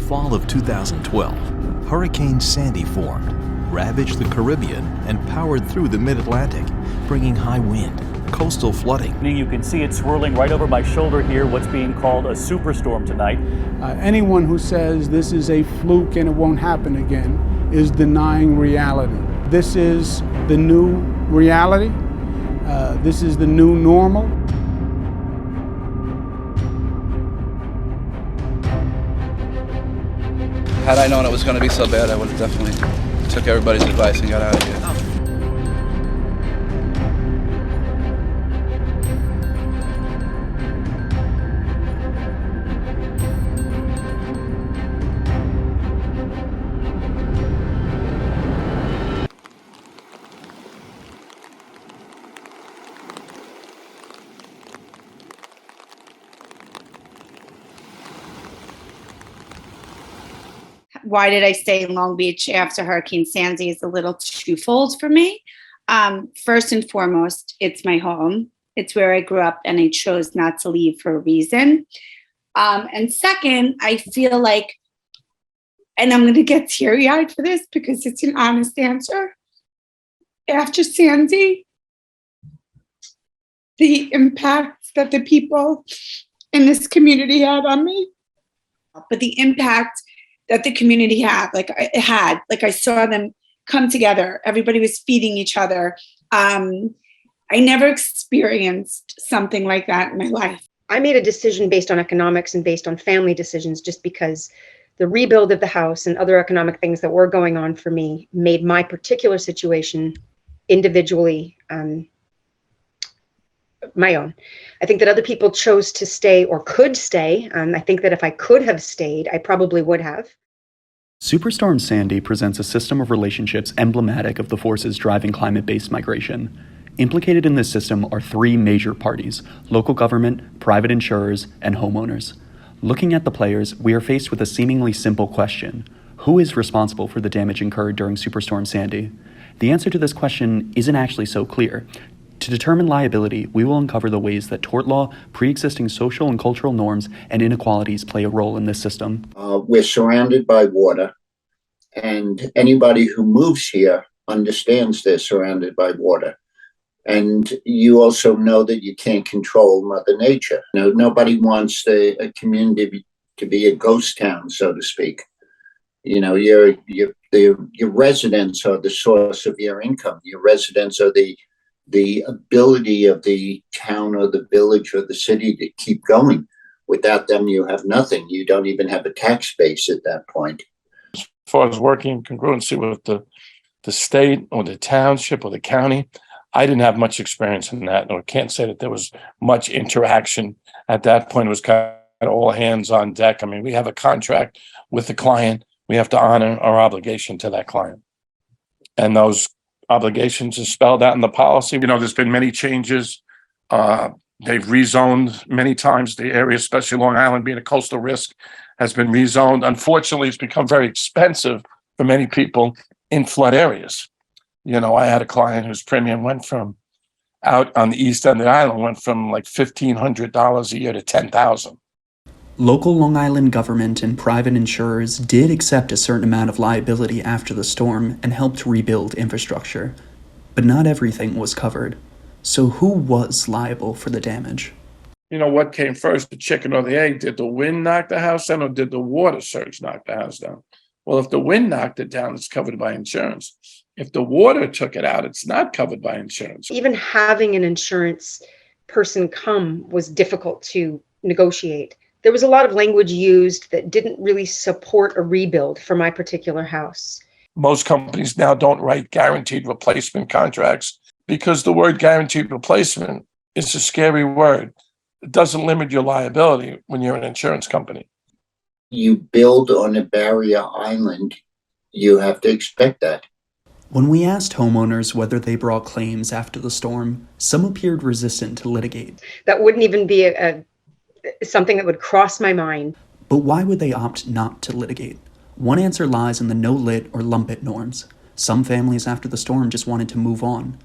fall of 2012, Hurricane Sandy formed, ravaged the Caribbean, and powered through the mid-Atlantic, bringing high wind, coastal flooding. You can see it swirling right over my shoulder here, what's being called a superstorm tonight. Anyone who says this is a fluke and it won't happen again is denying reality. This is the new reality. This is the new normal. Had I known it was going to be so bad, I would have definitely took everybody's advice and got out of here. Why did I stay in Long Beach after Hurricane Sandy is a little twofold for me. First and foremost, it's my home. It's where I grew up and I chose not to leave for a reason. And second, I feel like, and I'm going to get teary-eyed for this because it's an honest answer. After Sandy, the impact that the people in this community had on me, but the impact that the community had, I saw them come together. Everybody was feeding each other. I never experienced something like that in my life. I made a decision based on economics and based on family decisions, just because the rebuild of the house and other economic things that were going on for me made my particular situation individually my own. I think that other people chose to stay or could stay. I think that if I could have stayed, I probably would have. Superstorm Sandy presents a system of relationships emblematic of the forces driving climate-based migration. Implicated in this system are three major parties: local government, private insurers, and homeowners. Looking at the players, we are faced with a seemingly simple question: who is responsible for the damage incurred during Superstorm Sandy? The answer to this question isn't actually so clear. To determine liability, we will uncover the ways that tort law, pre-existing social and cultural norms, and inequalities play a role in this system. We're surrounded by water, and anybody who moves here understands they're surrounded by water. And you also know that you can't control Mother Nature. Nobody wants a community to be a ghost town, so to speak. Your residents are the source of your income. Your residents are the ability of the town or the village or the city to keep going. Without them, you have nothing. You don't even have a tax base at that point. As far as working in congruency with the state or the township or the county, I didn't have much experience in that, or can't say that there was much interaction. At that point, it was kind of all hands on deck. I mean, we have a contract with the client. We have to honor our obligation to that client. And those obligations are spelled out in the policy. There's been many changes. They've rezoned many times. The area, especially Long Island, being a coastal risk, has been rezoned. Unfortunately, it's become very expensive for many people in flood areas. I had a client whose premium went from out on the east end of the island, went from like $1,500 a year to $10,000. Local Long Island government and private insurers did accept a certain amount of liability after the storm and helped rebuild infrastructure. But not everything was covered. So who was liable for the damage? What came first, the chicken or the egg? Did the wind knock the house down, or did the water surge knock the house down? Well, if the wind knocked it down, it's covered by insurance. If the water took it out, it's not covered by insurance. Even having an insurance person come was difficult to negotiate. There was a lot of language used that didn't really support a rebuild for my particular house. Most companies now don't write guaranteed replacement contracts because the word guaranteed replacement is a scary word. It doesn't limit your liability when you're an insurance company. You build on a barrier island, you have to expect that. When we asked homeowners whether they brought claims after the storm, some appeared resistant to litigate. That wouldn't even be something that would cross my mind. But why would they opt not to litigate? One answer lies in the no-lit or lump-it norms. Some families after the storm just wanted to move on.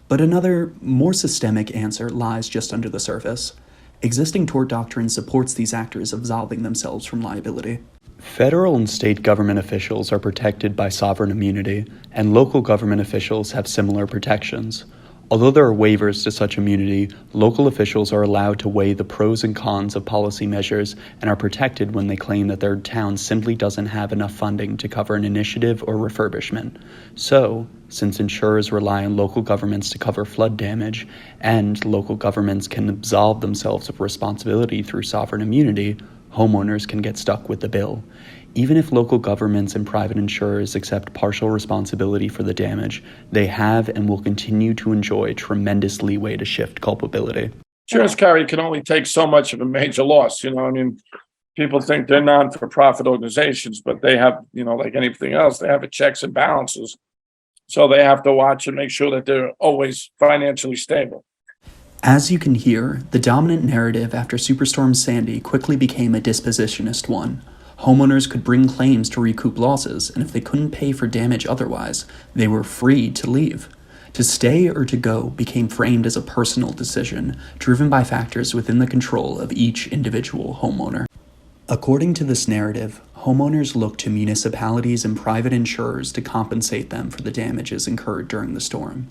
But another, more systemic answer lies just under the surface. Existing tort doctrine supports these actors absolving themselves from liability. Federal and state government officials are protected by sovereign immunity, and local government officials have similar protections. Although there are waivers to such immunity, local officials are allowed to weigh the pros and cons of policy measures and are protected when they claim that their town simply doesn't have enough funding to cover an initiative or refurbishment. So, since insurers rely on local governments to cover flood damage, and local governments can absolve themselves of responsibility through sovereign immunity, homeowners can get stuck with the bill. Even if local governments and private insurers accept partial responsibility for the damage, they have and will continue to enjoy tremendous leeway to shift culpability. Insurance carrier can only take so much of a major loss. I mean, people think they're non-for-profit organizations, but they have, like anything else, they have a checks and balances. So they have to watch and make sure that they're always financially stable. As you can hear, the dominant narrative after Superstorm Sandy quickly became a dispositionist one. Homeowners could bring claims to recoup losses, and if they couldn't pay for damage otherwise, they were free to leave. To stay or to go became framed as a personal decision, driven by factors within the control of each individual homeowner. According to this narrative, homeowners look to municipalities and private insurers to compensate them for the damages incurred during the storm.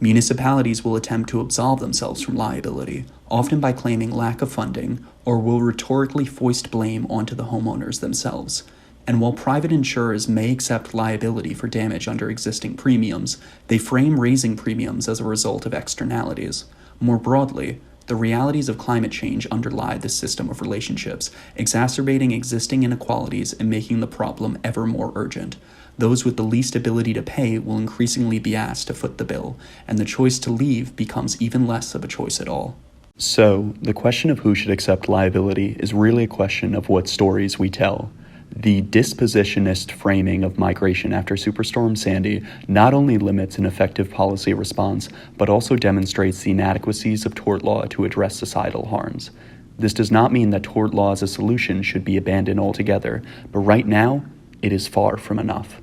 Municipalities will attempt to absolve themselves from liability, often by claiming lack of funding, or will rhetorically foist blame onto the homeowners themselves. And while private insurers may accept liability for damage under existing premiums, they frame raising premiums as a result of externalities. More broadly, the realities of climate change underlie this system of relationships, exacerbating existing inequalities and making the problem ever more urgent. Those with the least ability to pay will increasingly be asked to foot the bill, and the choice to leave becomes even less of a choice at all. So, the question of who should accept liability is really a question of what stories we tell. The dispositionist framing of migration after Superstorm Sandy not only limits an effective policy response, but also demonstrates the inadequacies of tort law to address societal harms. This does not mean that tort law as a solution should be abandoned altogether, but right now, it is far from enough.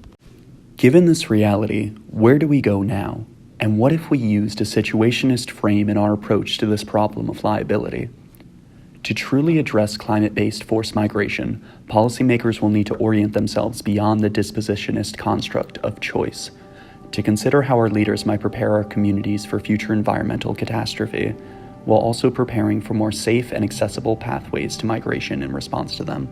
Given this reality, where do we go now? And what if we used a situationist frame in our approach to this problem of liability? To truly address climate-based forced migration, policymakers will need to orient themselves beyond the dispositionist construct of choice, to consider how our leaders might prepare our communities for future environmental catastrophe, while also preparing for more safe and accessible pathways to migration in response to them.